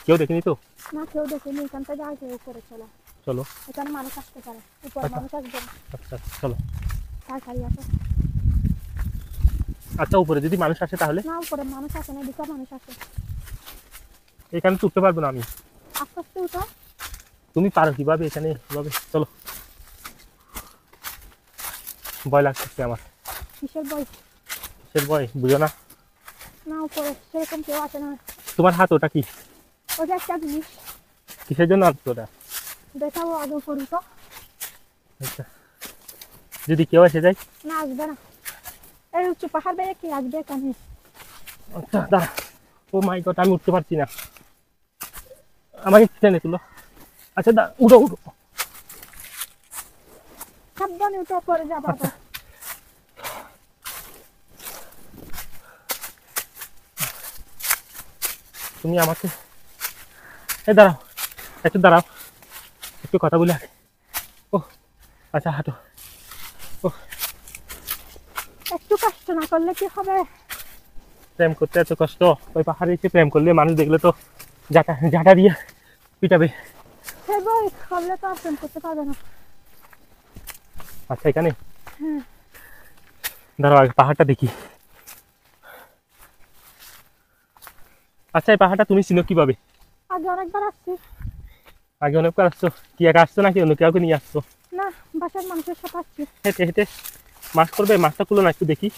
কেউ দেখেনি তো? না কেউ দেখেনি, এখান থেকে আগে উপরে চলো। চলো। এখানে মানুষ আসতে পারে, উপরে মানুষ আসবে না। আচ্ছা চলো। তাড়াতাড়ি আসো। আচ্ছা উপরে যদি মানুষ আসে তাহলে? না উপরে মানুষ আসে না, এদিকে মানুষ আসে। এখানে তো উঠতে পারবো না আমি। আস্তে আস্তে উঠো। তুমি পারো কিভাবে এখানে কিভাবে? চলো। ভয় লাগতেছে আমার। কিসের বই? কিসের ভয় বুঝো না? না উপরে সেরকম কেউ আসে না। তোমার হাত ওটা কি? ওই যে একটা জিনিস কিসের জন্য আনছো ওটা? দেখাবো, আগে উপরে উঠো। আচ্ছা যদি কেউ এসে যায়? না আসবে না, এই উঁচু পাহাড় বেয়ে কি আসবে এখানে? আচ্ছা দাঁড়া। ও মাই গড, আমি উঠতে পারছি না, আমাকে টেনে তুলো। আচ্ছা উঠো উঠো। সাবধানে উঠো, পরে যাবো আবার। তুমি আমাকে দাঁড়াও, একটু দাঁড়াও, একটু কথা বলে আগে। ও আচ্ছা হাঁটো। ও একটু কষ্ট না করলে কি হবে? প্রেম করতে এত কষ্ট? ওই পাহাড়ে এসে প্রেম করলে মানুষ দেখলে তো ঝাঁটা দিয়ে পিটাবে। সে বই করলে তো আর প্রেম করতে পারবে না। আচ্ছা এখানে হ্যাঁ দাঁড়াও আগে পাহাড়টা দেখি। আচ্ছা এই পাহাড়টা তুমি চিনো কিভাবে? আগে অনেকবার আসছি। আগে অনেকবার আসছো? কি একা আসছো নাকি অন্য কাউকে নিয়ে আসছো? না বাসার মানুষের সাথে আসছি। হেঁটে হেঁটে মাছ করবে? মাছটা খুলো না একটু দেখি।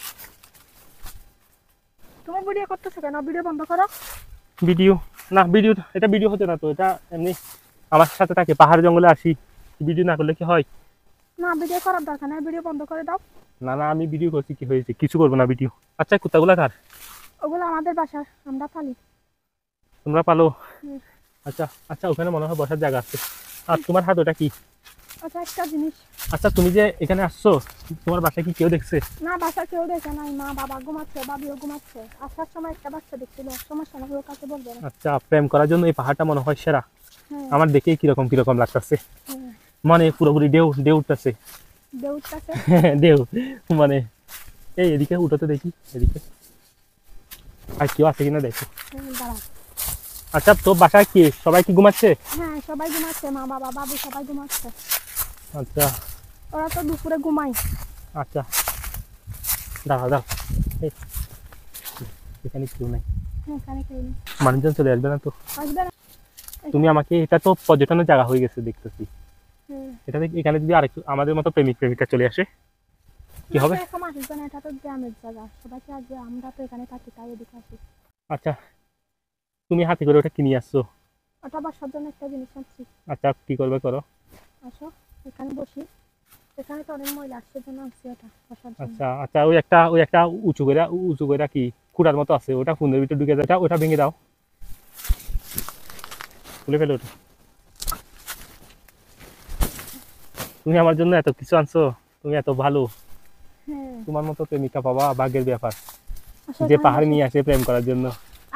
তুমি ভিডিও করতেছো কেন? ভিডিও বন্ধ করো। ভিডিও না, ভিডিও এটা ভিডিও হতে না তো, এটা এমনি আমার সাথে থাকে, পাহাড় জঙ্গলে আসি, ভিডিও না করলে কি হয়? না ভিডিও করার দরকার নেই, ভিডিও বন্ধ করে দাও। না না আমি ভিডিও করছি, কি হয়েছে? কিছু করবো না ভিডিও। আচ্ছা কুত্তাগুলা কার? ওগুলো আমাদের বাসার, আমরা পালি। তোমরা পালো? হুম। আচ্ছা আচ্ছা ওখানে মনে হয় বসার জায়গা আছে। আর তোমার হাত ওটা কি? আচ্ছা একটা জিনিস। আচ্ছা তুমি যে এখানে আসছো, তোমার বাসায় কি কেউ দেখছে? না বাসা কেউ দেখে নাই, মা বাবা ঘুমাচ্ছে, বাবিও ঘুমাচ্ছে। আসার সময় একটা বাচ্চা দেখছিল, সমস্যা না, ওর কাছে বলবে না। আচ্ছা প্রেম করার জন্য এই পাহাড়টা মনে হয় সেরা। হ্যাঁ আমার দেখেই কিরকম কিরকম লাগতেছে, হ্যাঁ। মানে পুরোপুরি ঢেউ ঢেউ উঠতেছে। দেউর কাছে। ঢেউ মানে এই এদিকে উঠোতে দেখি, এদিকে আর কেউ আছে কিনা দেখো। হ্যাঁ দাঁড়াও। আচ্ছা তো বাসায় কি সবাই কি ঘুমাচ্ছে? হ্যাঁ সবাই ঘুমাচ্ছে, মা বাবা বাবু সবাই ঘুমাচ্ছে। আচ্ছা ওরা তো দুপুরে ঘুমায়। আচ্ছা দাঁড়াও দাঁড়াও, এই এখানে কেউ নাই, হ্যাঁ এখানে কেউ নেই। মানুষজন চলে আসবে না তো? আসবে না। তুমি আমাকে, এটা তো পর্যটনের জায়গা হয়ে গেছে দেখতেছি, হ্যাঁ। এটা থেকে এখানে যদি আরেকটু আমাদের মতো প্রেমিক প্রেমিকা চলে আসে কি হবে? না, এরকম আসবে না, এটা তো গ্রামের জায়গা, সবাইকে আসবে, আমরা তো এখানে থাকি তাই এদিকে আসি। আচ্ছা তুমি হাতে করে ওটা কিনে আসছো? ওটা বাসার জন্য একটা জিনিস আনছি। আচ্ছা কি করবে করো। আসো এখানে বসি, এখানে তো অনেক ময়লা আসছে, জন্য আনছি ওটা বসার জন্য। আচ্ছা আচ্ছা ওই একটা উঁচু করে কি কুড়ার মতো আছে, ওটা ফোনের ভিতরে ঢুকে যায়, ওটা ভেঙে দাও, খুলে ফেলো ওটা। তুমি আমার জন্য এত কিছু আনছো, তুমি এত ভালো, হ্যাঁ তোমার মতো প্রেমিকা পাওয়া ভাগ্যের ব্যাপার, আসো যে এখানে পাহাড়ে বসি। নিয়ে আসে প্রেম করার জন্য।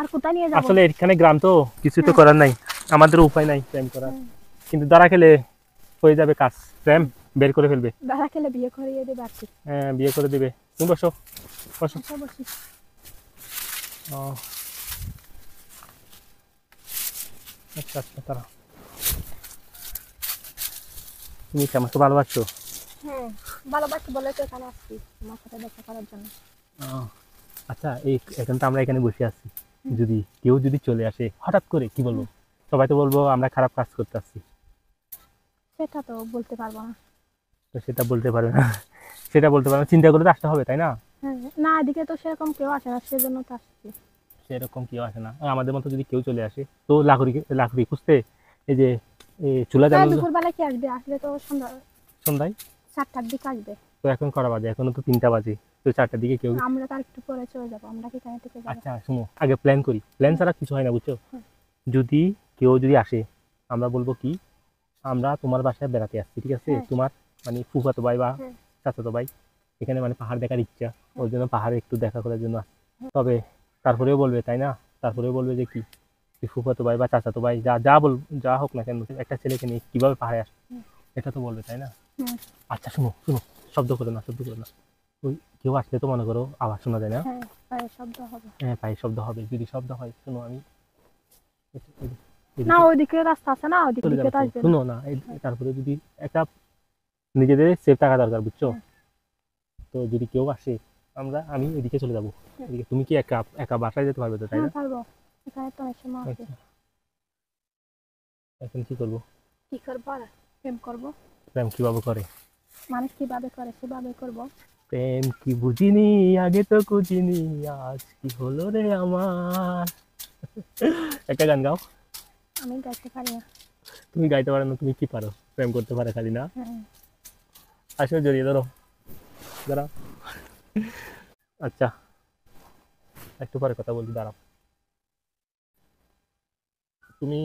আর কোথায় নিয়ে যাবো? আসলে এখানে গ্রাম তো, কিছু তো হ্যাঁ। করার নাই, আমাদের উপায় নাই প্রেম করার, হ্যাঁ। কিন্তু দ্বারা খেলে হয়ে যাবে কাজ, প্রেম বের করে ফেলবে। দাঁড়া খেলে বিয়ে করিয়ে দেবে আর কি। হ্যাঁ বিয়ে করে দিবে। তুমি বসো বসো। আসো বসি। ও আচ্ছা আচ্ছা তারা, তুমি কি আমাকে ভালোবাসছো? হ্যাঁ ভালোবাসি বলে তো এখানে আসছি, তোমার সাথে দেখা করার জন্য। আচ্ছা এই এখন তো আমরা এখানে বসে আছি, যদি কেউ যদি চলে আসে হঠাৎ করে কি বলবো? সবাই তো বলবো আমরা খারাপ কাজ করতে আসছি। সেটা তো বলতে পারবো না। তো সেটা বলতে পারবে না, সেটা বলতে পারবে না, চিন্তা করে তো আসতে হবে তাই না? হ্যাঁ না এদিকে তো সেরকম কেউ আসে না, সেজন্য তো আসছি। সেরকম কেউ আসে না, আর আমাদের মতো যদি কেউ চলে আসে তো লাকড়ি খুঁজতে, এই যে চুলা হ্যাঁ জ্বালানো দুপুরবেলা কি আসবে? আসলে তো সন্ধ্যা সন্ধ্যায়। 7টার দিকে আসবে। তো এখন কটা বাজে? এখনো তো 3টা বাজে, তো 4টার দিকে কেউ। আমরা তো আর একটু পরে চলে যাবো, আমরা কি এখানে থেকে যাবো? আচ্ছা শুনো আগে প্ল্যান করি, প্ল্যান ছাড়া কিছু হয় না বুঝছো। হুম। যদি কেউ যদি আসে আমরা বলবো কি, আমরা তোমার বাসায় বেড়াতে আসছি, ঠিক আছে? হ্যাঁ। তোমার মানে ফুফাতো ভাই বা হ্যাঁ। চাচাতো ভাই এখানে মানে পাহাড় দেখার ইচ্ছা, ওর জন্য পাহাড়ে একটু দেখা করার জন্য আসছি। তবে তারপরেও বলবে তাই না, তারপরেও বলবে যে কি তুই ফুফাতো ভাই বা চাচাতো ভাই যা যা বল, যা হোক না কেন একটা ছেলেকে নিয়ে কিভাবে পাহাড়ে আসে, হুম। এটা তো বলবে তাই না? হুম। আচ্ছা শুনো শুনো, শব্দ করো না, শব্দ করো না, ওই কেউ আসলে তো মনে করো আওয়াজ শোনা যায় না। হ্যাঁ পায়ের শব্দ হবে। হ্যাঁ পায়ের শব্দ হবে, যদি শব্দ হয় শোনো আমি না ওইদিকে রাস্তা আছে না, ওইদিকে চলে দিকে যাবে তো তো। আসবে না। শুনো না, তারপরে যদি একটা নিজেদের সেফ থাকা দরকার, বুঝছো? তো যদি কেউ আসে, আমি এদিকে চলে যাবো। এদিকে তুমি কি একা একা বাসায় যেতে পারবে তো, তাই হ্যাঁ না? পারবো, এখানে তো অনেক সময় আছে। আচ্ছা, এখন কি করবো? কি করবো আর, প্রেম করবো। প্রেম কিভাবে করে? মানুষ কিভাবে করে সেভাবে করবো। প্রেম কি বুঝিনি, আগে তো খুঁজিনি, আজ কি হলো রে আমার। একটা গান গাও। আমি গাইতে পারি না। তুমি গাইতে পারো না, তুমি কি পারো? প্রেম করতে পারে খালি না। হ্যাঁ। আসো জড়িয়ে ধরো, দাঁড়াও। আচ্ছা, একটু পরে কথা বলছি, দাঁড়াও। তুমি